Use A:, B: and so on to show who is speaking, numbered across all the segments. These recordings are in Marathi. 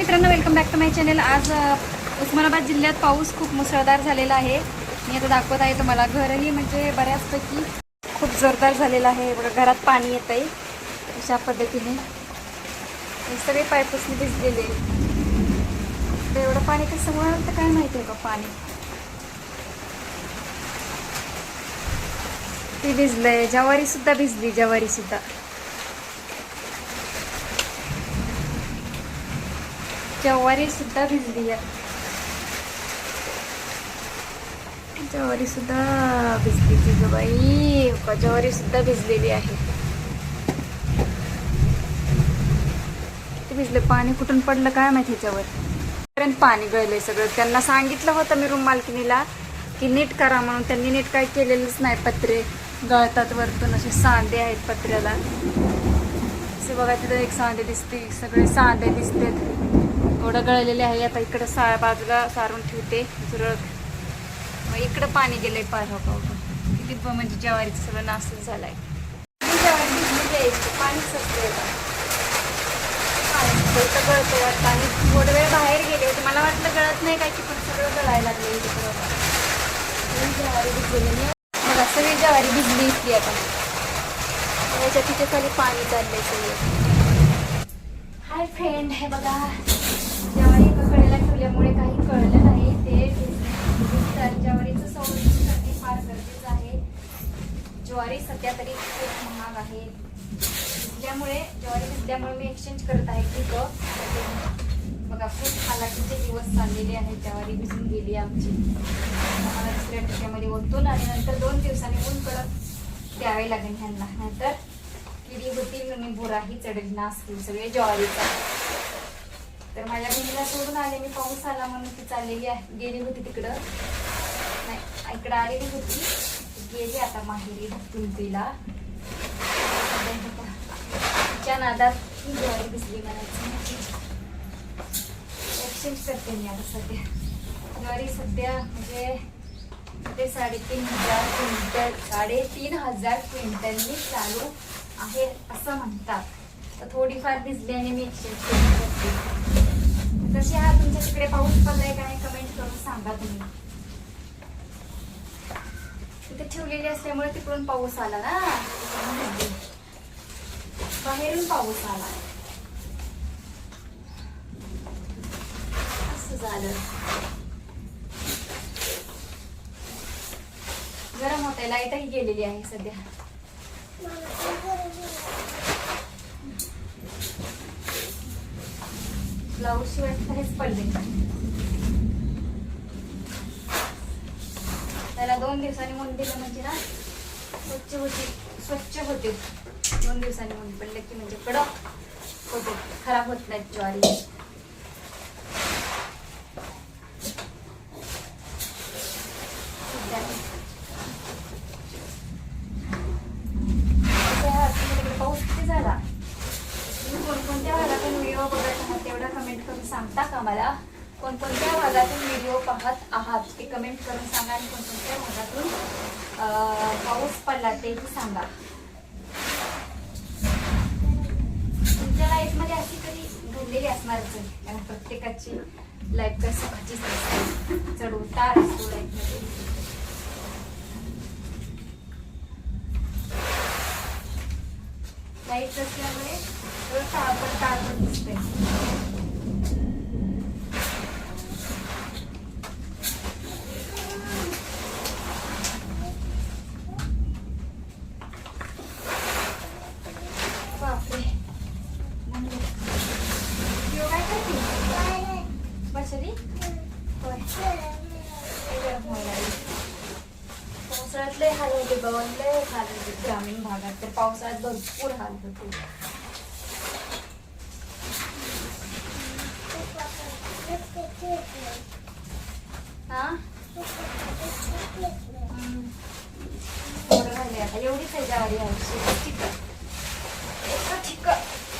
A: मित्रांनो, welcome back to my channel. आज उस्मानाबाद जिल्ह्यात पाऊस खूप मुसळधार झालेला आहे। मी आता दाखवत आहे तुम्हाला। घरही म्हणजे बऱ्याचपैकी खूप जोरदार झालेला आहे। बघा, घरात पाणी येत आहे अशा पद्धतीने। सगळे पाईपच भिजलेले। एवढं पाणी कसं होणार तर काय माहिती आहे का। पाणी ती भिजलंय, ज्वारी सुद्धा भिजली, ज्वारी सुद्धा भिजली आहे। ज्वारी सुद्धा भिजली ती बाई, ज्वारी सुद्धा भिजलेली आहे। किती भिजले, पाणी कुठून पडलं काय माहिती ह्याच्यावर। पर्यंत पाणी गळलंय सगळं। त्यांना सांगितलं होतं मी रूम मालकिनीला की नीट करा म्हणून, त्यांनी नीट काय केलेलंच नाही। पत्रे गळतात वरतून, असे सांडे आहेत पत्र्याला। असे बघा, तिथं एक सांडे दिसते, सगळे सांडे दिसतात, एवढं गळलेले आहे। आता इकडं बाजूला सारून ठेवते झुरळ। मग इकडं पाणी गेलंय पार हो का। किती म्हणजे ज्वारीचं सगळं नासच झालाय। ज्वारी भिजलेली आहे, पाणी सगळं गळतं वाटतं। आणि थोडं वेळ बाहेर गेले होते, मला वाटलं गळत नाही काय की, पण सगळं गळायला लागले तिकडं। ज्वारी भिजलेली बघा, सगळी ज्वारी भिजली इतकी। आता त्याच्या तिथे खाली पाणी चाललंय सगळं। हाय फ्रेंड, हे बघा, ज्वारी एका कडेला ठेवल्यामुळे काही कळलं नाही। ते ज्वारीचं संरक्षणासाठी फार गरजेचं आहे। ज्वारी सध्या तरी खूप महाग आहे। ज्वारी भिजल्यामुळे मी एक्सचेंज करत आहे पिकं। बघा, खूप हालाकीचे दिवस चाललेले आहेत। ज्वारी भिजून गेली आमची। आम्हाला दुसऱ्या टक्क्यामध्ये ओतून आणि नंतर 2 दिवसांनी ऊन कडक द्यावे लागेल ह्यांना, नाहीतर किडी होतील आणि बुराही चढेल, नास होईल सगळे ज्वारीचा। तर माझ्या बहिणीला सोडून आले मी, पाऊस आला म्हणून ती चाललेली गेली होती तिकडं, नाही इकडं आलेली होती, गेली आता माहेरी तुमतीला। तिच्या नादात ही ज्वारी भिजली म्हणायची। एक्सचेंज करते मी आता सध्या ज्वारी। सध्या म्हणजे ते 3,500 क्विंटल, 3,500 क्विंटलनी चालू आहे असं म्हणतात। तर थोडीफार भिजल्याने मी एक्सचेंज करते। कसे आहात, तुमच्या तिकडे पाऊस पडलाय का नाही कमेंट करून सांगा तुम्ही। तिथे ठेवलेली असल्यामुळे तिकडून पाऊस आला ना, बाहेरून पाऊस आला असं झालं। गरम होतंय, लाईटही गेलेली आहे सध्या। ब्लाऊज शिवायचं हेच पडले, त्याला 2 दिवसांनी ऊन दिलं म्हणजे ना स्वच्छ होते। 2 दिवसांनी ऊन पडले की म्हणजे कडक होते, खराब होत नाहीत ज्वारी। पाऊस किती झाला, कोणकोणत्या भागातून व्हिडिओ बघत आहात तेवढा कमेंट करून सांगता का मला। कोणकोणत्या भागातून व्हिडिओ पाहत आहात ते कमेंट करून सांगा, आणि कोणकोणत्या भागातून पाऊस पडला तेही सांगा। तुमच्या लाईफ मध्ये अशी कधी घडलेली असणारच आहे, कारण प्रत्येकाची लाईफ तर सुखाचीच असते, चढ उतार असतो लाईफ मध्ये। लाईट असल्यामुळे काळपट दिसते। बापरे, काय करते बसली पावसाळ्यात लय हाल होते, गवन लय हाल होते ग्रामीण भागात। तर पावसाळ्यात भरपूर हाल होते। आता एवढीच आहे ज्वारी आहे, ठीक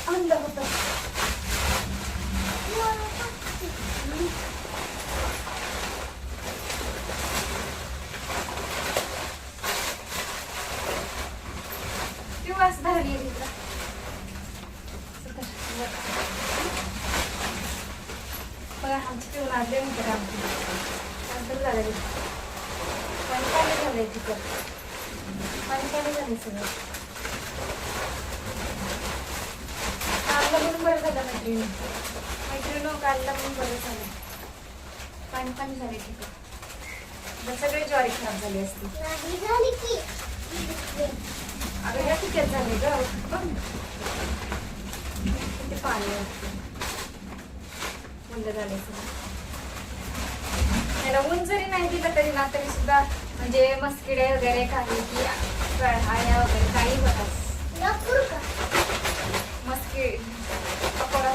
A: आणलं होतं। असं धरली बघा आमची पिऊन आणले म्हणते आमची नंतर झालं पाणी पाणी झालंय तिथं पाणी पाणी झालं सगळं काढलं म्हणून बरं झालं मैत्रिणी काढलं म्हणून बरं झालं पाणी पाणी झाले तिथं सगळे ज्वारी खराब झाली असती अगं ह्या किती झाले ग किती पाणी बंद झाले त्याला ऊन जरी नाही दिलं तरी ना तरी सुद्धा म्हणजे मस्किडे वगैरे काही की आया वगैरे काही होतात मस्किड पकोडा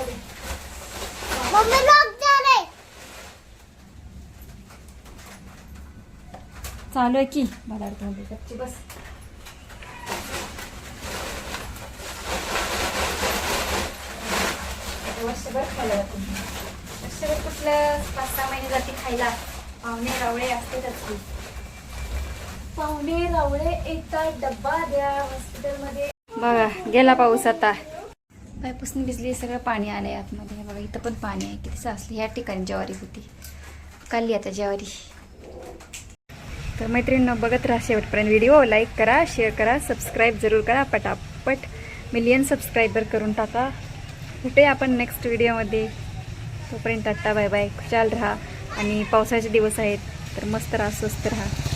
A: चालू आहे की मला कच्ची बस वर्षभर खायला जाते वर्षभर कुठलं 5-6 महिने जाते खायला पाहुणे रावळे असतातच की पाहुणे रावळे येतात डब्बा द्या हॉस्पिटलमध्ये बघा गेला पाऊस आता पायपासून भिजली सगळं पाणी आलंय आतमध्ये बघा इथं पण पाणी आहे किती साचली ह्या ठिकाणी ज्वारी होती काढली आता ज्वारी तर मैत्रिणींनो बघत राहा शेवटपर्यंत व्हिडिओ लाईक करा शेअर करा सबस्क्राईब जरूर करा पटापट मिलियन सबस्क्रायबर करून टाका भेटूया आपण नेक्स्ट व्हिडिओमध्ये तोपर्यंत टाटा बाय बाय खुशाल राहा आणि पावसाचे दिवस आहेत तर मस्त राहा स्वस्त राहा